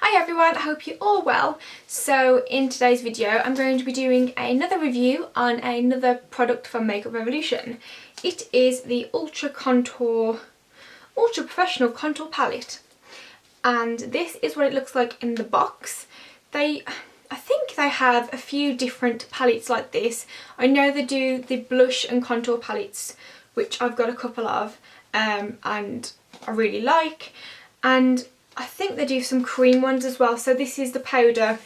Hi everyone, I hope you're all well. So in today's video I'm going to be doing another review on another product from Makeup Revolution. It is the Ultra Professional Contour Palette, and this is what it looks like in the box. I think they have a few different palettes like this. I know they do the blush and contour palettes, which I've got a couple of and I really like, and I think they do some cream ones as well. So this is the powder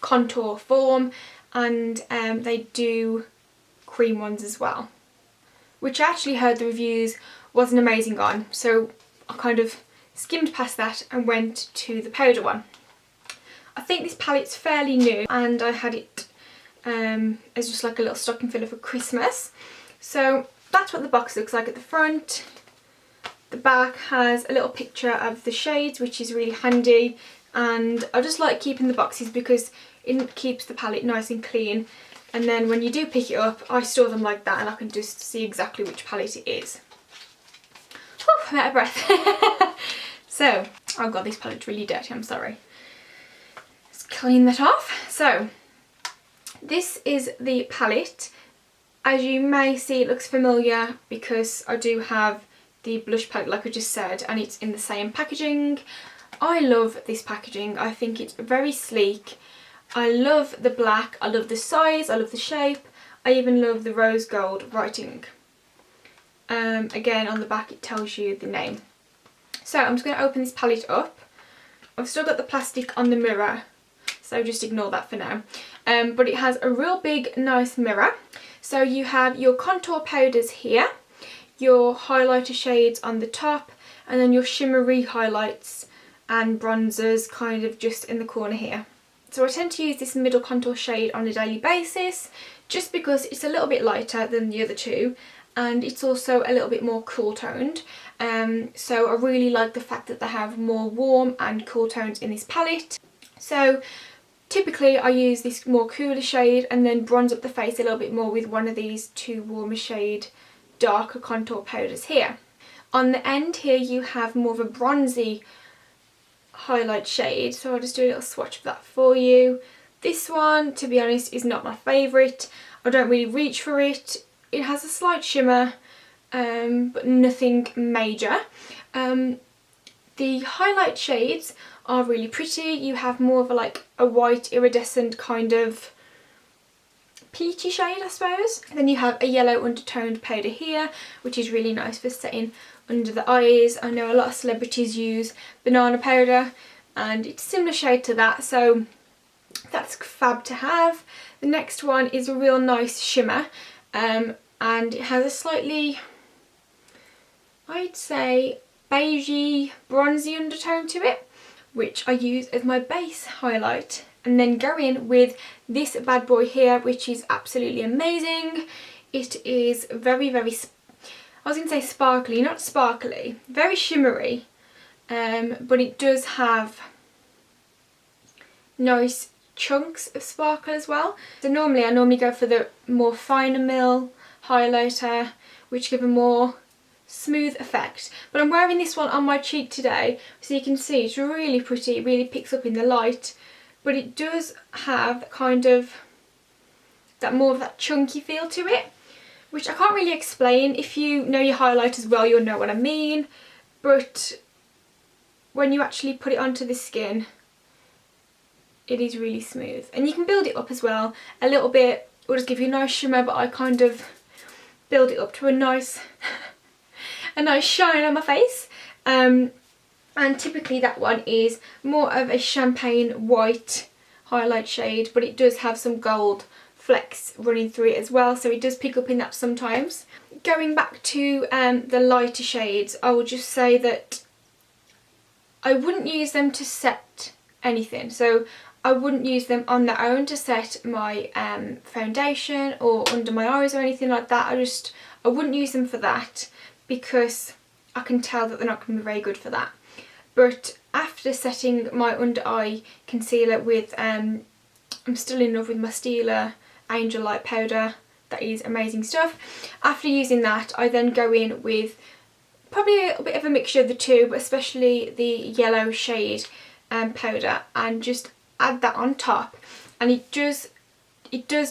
contour form, and they do cream ones as well, which I actually heard the reviews wasn't amazing on, so I kind of skimmed past that and went to the powder one. I think this palette's fairly new and I had it as just like a little stocking filler for Christmas. So that's what the box looks like at the front. The back has a little picture of the shades, which is really handy, and I just like keeping the boxes because it keeps the palette nice and clean, and then when you do pick it up I store them like that and I can just see exactly which palette it is. Whew, I'm out of breath. So, oh god, this palette's really dirty, I'm sorry. Let's clean that off. So, this is the palette. As you may see, it looks familiar because I do have the blush palette like I just said, and it's in the same packaging. I love this packaging. I think it's very sleek. I love the black, I love the size, I love the shape. I even love the rose gold writing. Again, on the back it tells you the name. So I'm just going to open this palette up. I've still got the plastic on the mirror, so just ignore that for now. But it has a real big nice mirror. So you have your contour powders here, your highlighter shades on the top, and then your shimmery highlights and bronzers kind of just in the corner here. So I tend to use this middle contour shade on a daily basis just because it's a little bit lighter than the other two, and it's also a little bit more cool toned. So I really like the fact that they have more warm and cool tones in this palette. So typically I use this more cooler shade and then bronze up the face a little bit more with one of these two warmer shade darker contour powders here. On the end here you have more of a bronzy highlight shade, so I'll just do a little swatch of that for you. This one, to be honest, is not my favourite. I don't really reach for it. It has a slight shimmer, but nothing major. The highlight shades are really pretty. You have more of a white iridescent kind of peachy shade, I suppose. And then you have a yellow undertoned powder here, which is really nice for setting under the eyes. I know a lot of celebrities use banana powder and it's a similar shade to that, so that's fab to have. The next one is a real nice shimmer, and it has a slightly, I'd say, beigey bronzy undertone to it, which I use as my base highlight, and then go in with this bad boy here, which is absolutely amazing. It is very, I was going to say sparkly, not sparkly, very shimmery, but it does have nice chunks of sparkle as well. So I normally go for the more finer mill highlighter, which give a more smooth effect, but I'm wearing this one on my cheek today, so you can see it's really pretty. It really picks up in the light, but it does have kind of that more of that chunky feel to it, which I can't really explain. If you know your highlighters well, you'll know what I mean, but when you actually put it onto the skin, it is really smooth, and you can build it up as well a little bit. It will just give you a nice shimmer, but I kind of build it up to a nice shine on my face. And typically that one is more of a champagne white highlight shade, but it does have some gold flecks running through it as well, so it does pick up in that sometimes. Going back to the lighter shades, I will just say that I wouldn't use them to set anything. So I wouldn't use them on their own to set my foundation or under my eyes or anything like that. I wouldn't use them for that because I can tell that they're not going to be very good for that. But after setting my under eye concealer with, I'm still in love with my Stila Angel Light powder. That is amazing stuff. After using that, I then go in with probably a bit of a mixture of the two, but especially the yellow shade powder and just add that on top, and it does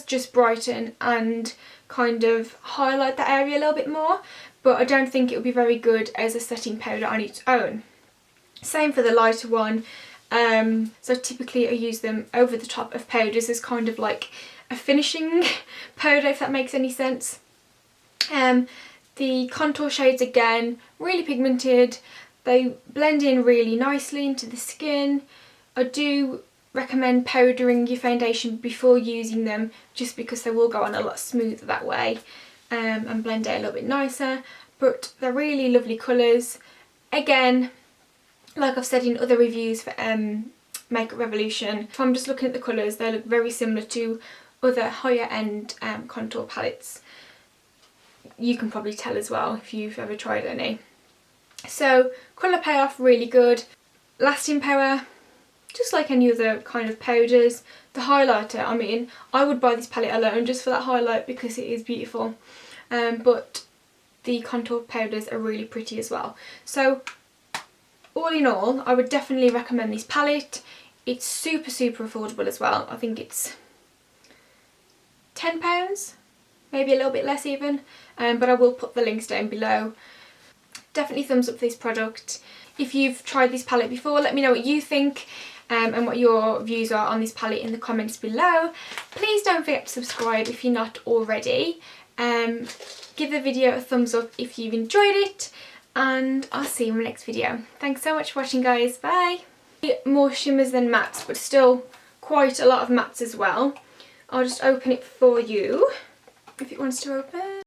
just brighten and kind of highlight that area a little bit more, but I don't think it would be very good as a setting powder on its own. Same for the lighter one. So typically I use them over the top of powders as kind of like a finishing powder, if that makes any sense. The contour shades, again, really pigmented. They blend in really nicely into the skin. I do recommend powdering your foundation before using them, just because they will go on a lot smoother that way, and blend out a little bit nicer. But they're really lovely colours. Again, like I've said in other reviews for Makeup Revolution, if I'm just looking at the colours, they look very similar to other higher end contour palettes. You can probably tell as well if you've ever tried any. So colour payoff really good. Lasting power, just like any other kind of powders. The highlighter, I mean, I would buy this palette alone just for that highlight because it is beautiful. But the contour powders are really pretty as well. So all in all, I would definitely recommend this palette. It's super affordable as well. I think it's £10, maybe a little bit less even, but I will put the links down below. Definitely thumbs up for this product. If you've tried this palette before, let me know what you think and what your views are on this palette in the comments below. Please don't forget to subscribe if you're not already. Give the video a thumbs up if you've enjoyed it, and I'll see you in my next video. Thanks so much for watching, guys. Bye! More shimmers than mattes, but still quite a lot of mattes as well. I'll just open it for you if it wants to open.